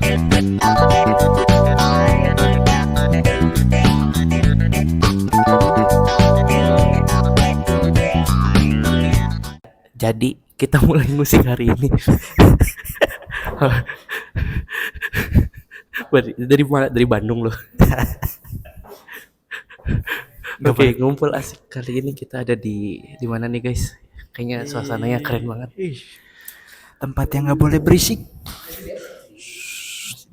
Jadi kita mulai musik hari ini. Dari mana? Dari Bandung loh. Oke, ngumpul asik. Kali ini kita ada di mana nih guys? Kayaknya suasananya keren banget. Tempat yang nggak boleh berisik.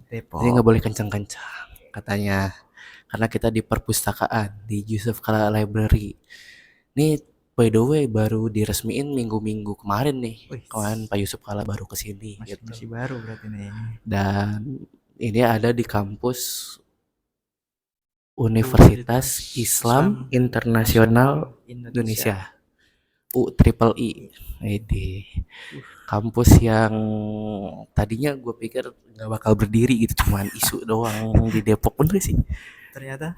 Depok. Jadi nggak boleh kencang-kencang katanya. Karena kita di perpustakaan di Yusuf Kala Library. Nih by the way baru diresmiin minggu-minggu kemarin nih. Kawan Pak Yusuf Kala baru kesini. Masih baru berarti nih. Dan ini ada di kampus Universitas Islam Internasional Indonesia. UIII. Ini kampus yang tadinya gue pikir nggak bakal berdiri gitu, cuman isu doang di Depok. Bener sih, Ternyata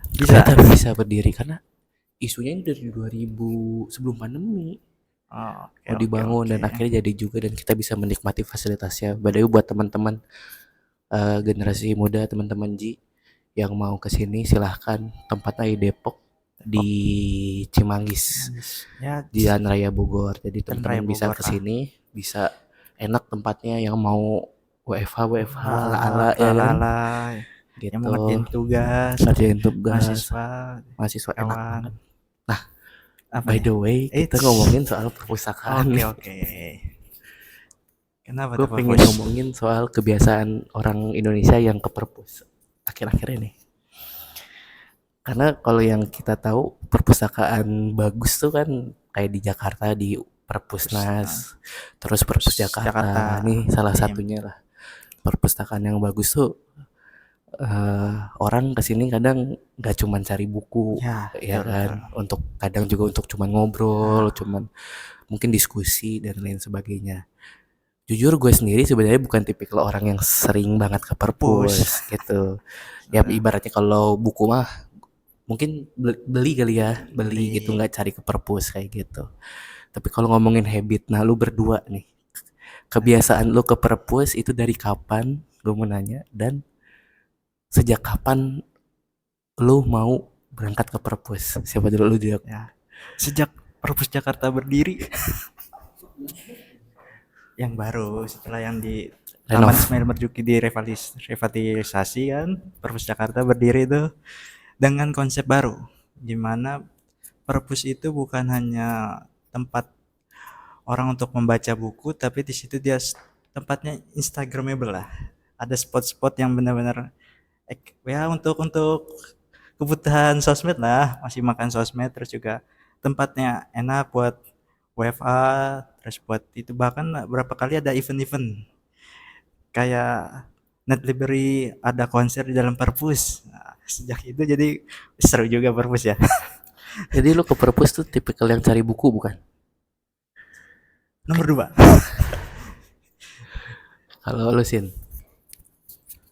bisa berdiri karena isunya ini dari 2000 sebelum pandemi mau dibangun. Dan akhirnya jadi juga, dan kita bisa menikmati fasilitasnya. By buat teman-teman generasi muda, teman-teman Ji yang mau kesini silahkan. Tempatnya di Depok, di Cimanggis ya, di Jalan Raya Bogor. Jadi teman-teman bisa kesini, bisa enak tempatnya. Yang mau WFH ala ya kan? Gitu. Yang mau ngerjain tugas mahasiswa enak banget. Nah, apa by the way kita ngomongin soal perpustakaan. Oke. Kenapa gue pengen ngomongin soal kebiasaan orang Indonesia yang ke perpus akhir-akhir ini. Karena kalau yang kita tahu perpustakaan bagus tuh kan kayak di Jakarta di Perpusnas, terus Perpus Jakarta. Nih salah satunya lah. Perpustakaan yang bagus tuh orang kesini kadang nggak cuman cari buku ya kan, untuk kadang juga untuk cuman ngobrol, cuman mungkin diskusi dan lain sebagainya. Jujur gue sendiri sebenarnya bukan tipikal orang yang sering banget ke perpus gitu. Ya ibaratnya kalau buku mah mungkin beli gitu, nggak cari ke perpus kayak gitu. Tapi kalau ngomongin habit, nah lu berdua nih, kebiasaan lu ke perpus itu dari kapan? Gue mau nanya. Dan sejak kapan lu mau berangkat ke perpus? Siapa dulu lu jawab? Ya, sejak Perpus Jakarta berdiri. Yang baru setelah yang di Taman Ismail Marzuki direvitalisasi kan, Perpus Jakarta berdiri itu dengan konsep baru, dimana perpus itu bukan hanya tempat orang untuk membaca buku, tapi di situ dia tempatnya instagramable lah. Ada spot-spot yang benar-benar ya untuk kebutuhan sosmed lah, masih makan sosmed. Terus juga tempatnya enak buat WFA, terus buat itu. Bahkan berapa kali ada event-event kayak Net Library, ada konser di dalam perpus. Nah, sejak itu jadi seru juga perpus ya. Jadi lu ke perpus tuh tipikal yang cari buku bukan? Nomor 2. Kalau lu Sin?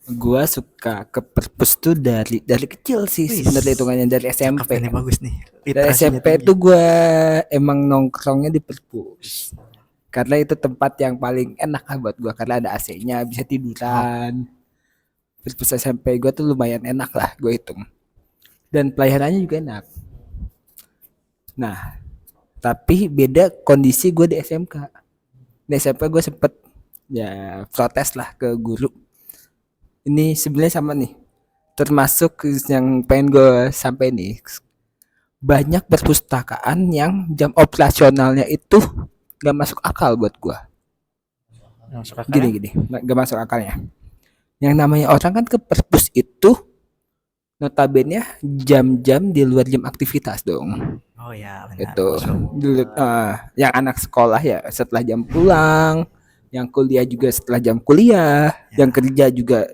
Gua suka ke perpus tuh dari kecil sih sebenarnya, hitungannya dari SMP. Ini bagus nih. Dari SMP tuh gua emang nongkrongnya di perpus. Karena itu tempat yang paling enak lah buat gue, karena ada AC-nya, bisa tiduran. Perpus SMP gue tuh lumayan enak lah, gue hitung. Dan pelayanannya juga enak. Nah, tapi beda kondisi gue di SMK. Di SMP gue sempet ya protes lah ke guru. Ini sebenarnya sama nih, termasuk yang pengen gue sampai nih. Banyak perpustakaan yang jam operasionalnya itu gak masuk akal buat gua. Gini, gak masuk akalnya. Yang namanya orang kan ke perpus itu notabene jam-jam di luar jam aktivitas dong. Oh ya, benar. Itu yang anak sekolah ya setelah jam pulang, yang kuliah juga setelah jam kuliah, yang kerja juga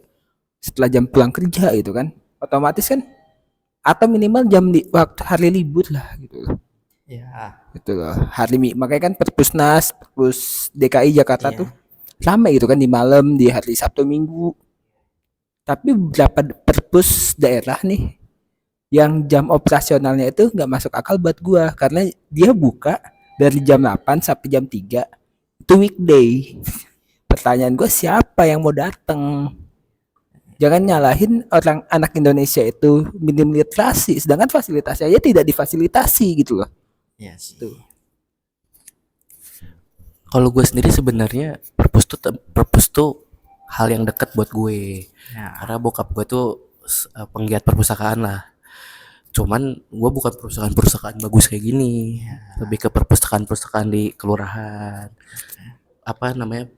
setelah jam pulang kerja itu kan. Otomatis kan, atau minimal jam di waktu hari libur lah gitu. Ya. Itu loh. Makanya kan Perpusnas, Perpus DKI Jakarta tuh ramai gitu kan di malam, di hari Sabtu Minggu. Tapi beberapa perpus daerah nih yang jam operasionalnya itu nggak masuk akal buat gua, karena dia buka dari jam 8 sampai jam 3 itu weekday. Pertanyaan gua, siapa yang mau datang? Jangan nyalahin orang anak Indonesia itu minim literasi, sedangkan fasilitasnya aja tidak difasilitasi gitu loh. Iya sih. Tuh. Kalau gue sendiri sebenarnya perpus tuh hal yang dekat buat gue. Ya. Karena bokap gue tuh penggiat perpustakaan lah. Cuman gue bukan perpustakaan bagus kayak gini. Lebih ke perpustakaan di kelurahan. Apa namanya?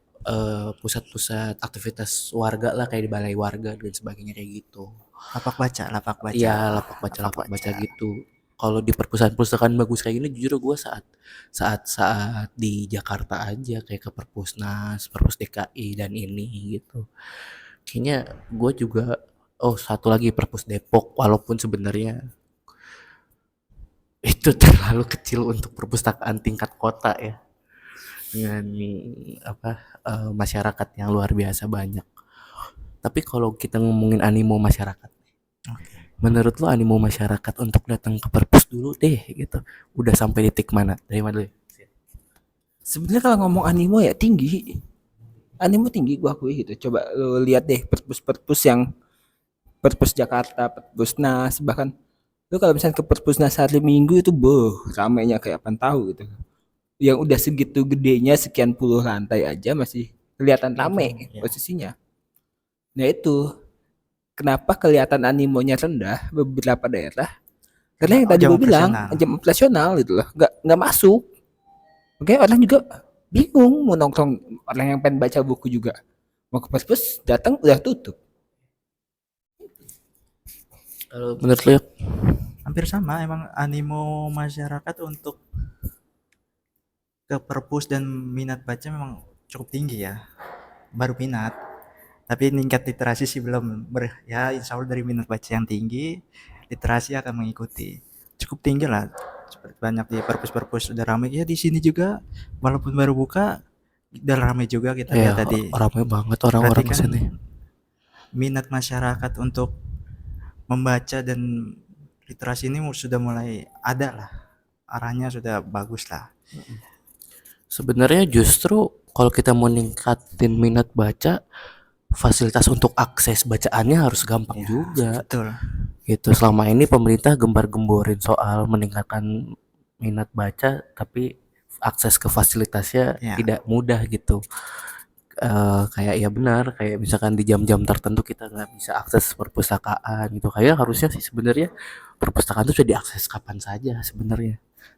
Pusat-pusat aktivitas warga lah, kayak di balai warga dan sebagainya kayak gitu. Lapak baca. Iya, lapak baca gitu. Kalau di perpustakaan bagus kayak gini, jujur gue saat di Jakarta aja, kayak ke Perpusnas, Perpus DKI dan ini gitu. Kayaknya gue juga, satu lagi Perpus Depok, walaupun sebenarnya itu terlalu kecil untuk perpustakaan tingkat kota ya, dengan masyarakat yang luar biasa banyak. Tapi kalau kita ngomongin animo masyarakat, menurut lo animo masyarakat untuk datang ke perpus dulu deh gitu, udah sampai titik mana? Dari mana dulu? Sebenarnya kalau ngomong animo ya tinggi. Animo tinggi gua akui gitu. Coba lo lihat deh perpus yang Perpus Jakarta, Perpusnas, bahkan lu kalau misalnya ke Perpusnas hari Minggu itu ramainya kayak apa tahu gitu. Yang udah segitu gedenya sekian puluh lantai aja masih kelihatan rame posisinya. Nah itu kenapa kelihatan animonya rendah beberapa daerah? Karena yang tadi gue bilang jam operasional gitu loh, nggak masuk. Oke, orang juga bingung mau nongkrong, orang yang pengen baca buku juga mau ke perpus datang udah tutup. Kalau menurut lo? Hampir sama, emang animo masyarakat untuk ke perpus dan minat baca memang cukup tinggi ya. Baru minat, tapi tingkat literasi sih belum ya, insya Allah dari minat baca yang tinggi, literasi akan mengikuti. Cukup tinggi lah, banyak di perpus udah ramai ya. Di sini juga walaupun baru buka udah ramai juga, kita lihat tadi. Ramai banget orang-orang di sini. Minat masyarakat untuk membaca dan literasi ini sudah mulai ada lah, arahnya sudah bagus lah. Sebenarnya justru kalau kita mau ningkatin minat baca, fasilitas untuk akses bacaannya harus gampang juga. Betul. Gitu. Selama ini pemerintah gembar-gemborin soal meningkatkan minat baca, tapi akses ke fasilitasnya tidak mudah gitu. Kayak ya benar, kayak misalkan di jam-jam tertentu kita nggak bisa akses perpustakaan gitu. Kayak harusnya sih sebenarnya perpustakaan itu sudah diakses kapan saja sebenarnya.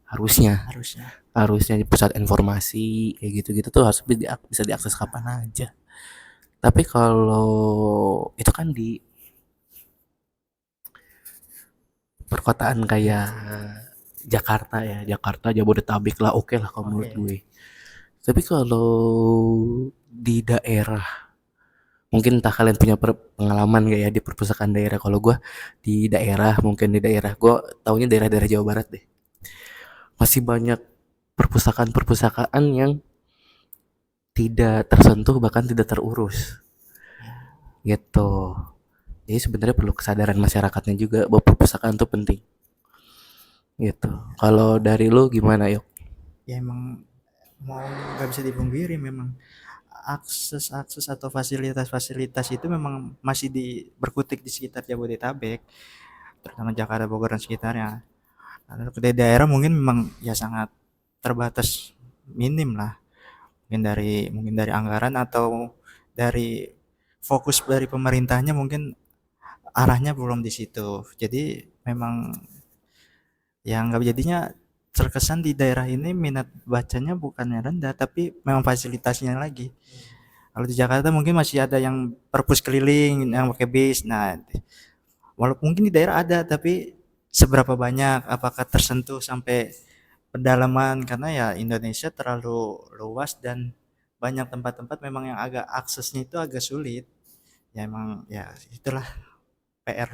Harusnya di pusat informasi kayak gitu-gitu tuh harus bisa diakses kapan aja. Tapi kalau itu kan di perkotaan kayak Jakarta ya, Jabodetabek lah, oke lah kalau menurut gue. Tapi kalau di daerah, mungkin entah kalian punya pengalaman gak ya di perpustakaan daerah. Kalau gue di daerah, gue taunya daerah-daerah Jawa Barat deh, masih banyak perpustakaan yang tidak tersentuh, bahkan tidak terurus gitu. Jadi sebenarnya perlu kesadaran masyarakatnya juga bahwa perpustakaan itu penting gitu. Kalau dari lu gimana, Yok? Ya emang mau nggak bisa dipungkiri, memang akses atau fasilitas itu memang masih berkutik di sekitar Jabodetabek, terutama Jakarta, Bogor dan sekitarnya. Di daerah mungkin memang ya sangat terbatas, minim lah, mungkin dari anggaran atau dari fokus dari pemerintahnya, mungkin arahnya belum di situ. Jadi memang yang nggak jadinya terkesan di daerah ini minat bacanya bukannya rendah, tapi memang fasilitasnya lagi. Kalau di Jakarta mungkin masih ada yang perpus keliling yang pakai bis. Nah, walaupun mungkin di daerah ada, tapi seberapa banyak, apakah tersentuh sampai pedalaman, karena ya Indonesia terlalu luas dan banyak tempat-tempat memang yang agak aksesnya itu agak sulit. Ya emang ya itulah PR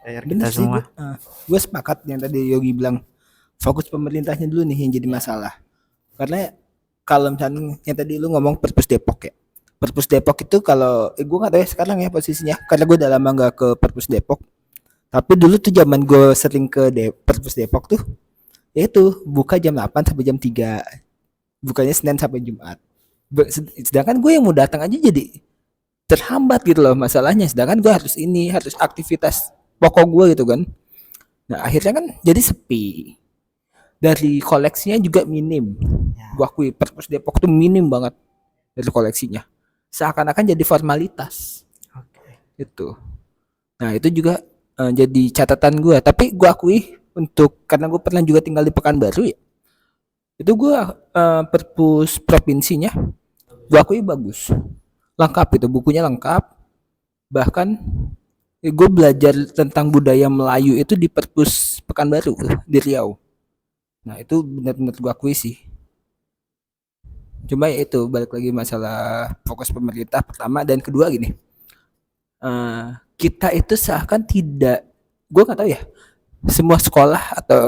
kita semua. Gue sepakat yang tadi Yogi bilang, fokus pemerintahnya dulu nih yang jadi masalah. Karena kalau misalnya yang tadi lu ngomong Perpus Depok ya, Perpus Depok itu kalau gue nggak tahu ya sekarang ya posisinya, karena gue udah lama nggak ke Perpus Depok. Tapi dulu tuh zaman gue sering ke Perpus Depok tuh, ya itu buka jam 8 sampai jam 3, bukannya Senin sampai Jumat. Sedangkan gue yang mau datang aja jadi terhambat gitu loh masalahnya, sedangkan gue harus aktivitas pokok gue gitu kan. Nah akhirnya kan jadi sepi, dari koleksinya juga minim. Ya. Gue akui perpus Depok tuh minim banget dari koleksinya, seakan-akan jadi formalitas Oke. itu. Nah itu juga jadi catatan gue, tapi gue akui untuk, karena gue pernah juga tinggal di Pekanbaru ya, itu gue perpus provinsinya gue akui bagus, lengkap, itu bukunya lengkap. Bahkan gue belajar tentang budaya Melayu itu di perpus Pekanbaru di Riau. Nah itu benar-benar gue akui sih. Cuma ya itu balik lagi masalah fokus pemerintah pertama, dan kedua gini, kita itu seakan tidak, gue nggak tahu ya semua sekolah atau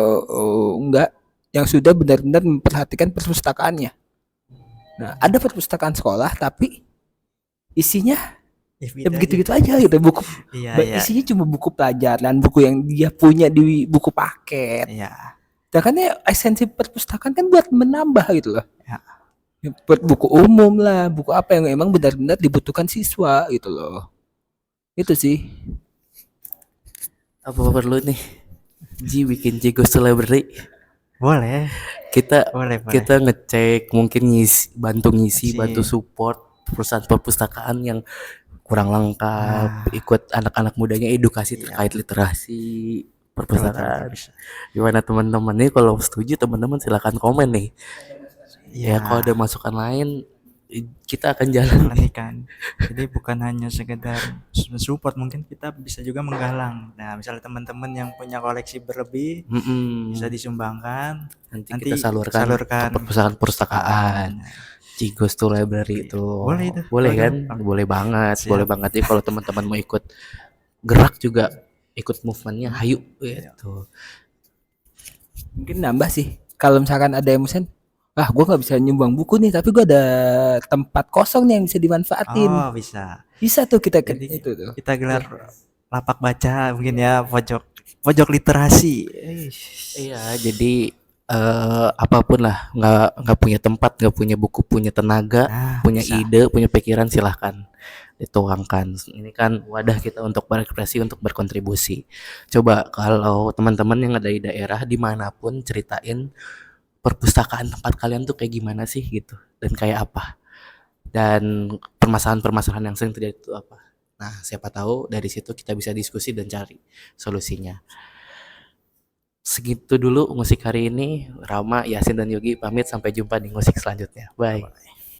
enggak, yang sudah benar-benar memperhatikan perpustakaannya. Nah ada perpustakaan sekolah tapi isinya ya begitu-gitu aja gitu, buku Iya. isinya cuma buku pelajaran, buku yang dia punya di buku paket. Iya. Sedangkan ya esensi perpustakaan kan buat menambah gitu loh. Ya. Buat buku umum lah, buku apa yang emang benar-benar dibutuhkan siswa gitu loh. Itu sih. Apa perlu nih Ji bikin Ji Ghost Library? Boleh. Boleh. Kita ngecek, mungkin bantu ngisi, Ngisi. bantu support perusahaan perpustakaan yang kurang lengkap, ikut anak-anak mudanya edukasi terkait literasi perpustakaan. Gimana teman-teman nih? Kalau setuju teman-teman silakan komen nih. Ya kalau ada masukan lain kita akan jalankan. Jadi bukan hanya sekedar support, mungkin kita bisa juga menggalang. Nah misalnya teman-teman yang punya koleksi berlebih bisa disumbangkan, nanti kita salurkan ke perpustakaan. Cigos tuh library itu boleh kan? Boleh banget. Siap. Boleh banget ya kalau teman-teman mau ikut gerak juga, ikut movementnya, hayu gitu. Mungkin nambah sih, kalau misalkan ada yang mesen, gue nggak bisa nyumbang buku nih, tapi gue ada tempat kosong nih yang bisa dimanfaatin. Oh bisa tuh kita itu tuh. Kita gelar lapak baca mungkin ya, pojok literasi. Iya, jadi apapun lah, nggak punya tempat, nggak punya buku, punya tenaga, punya bisa. Ide, punya pikiran, silahkan dituangkan. Ini kan wadah kita untuk berekspresi, untuk berkontribusi. Coba kalau teman-teman yang ada di daerah dimanapun, ceritain perpustakaan tempat kalian tuh kayak gimana sih gitu, dan kayak apa, dan permasalahan-permasalahan yang sering terjadi itu apa. Nah siapa tahu dari situ kita bisa diskusi dan cari solusinya. Segitu dulu musik hari ini. Rama, Yasin, dan Yogi pamit. Sampai jumpa di musik selanjutnya. Bye.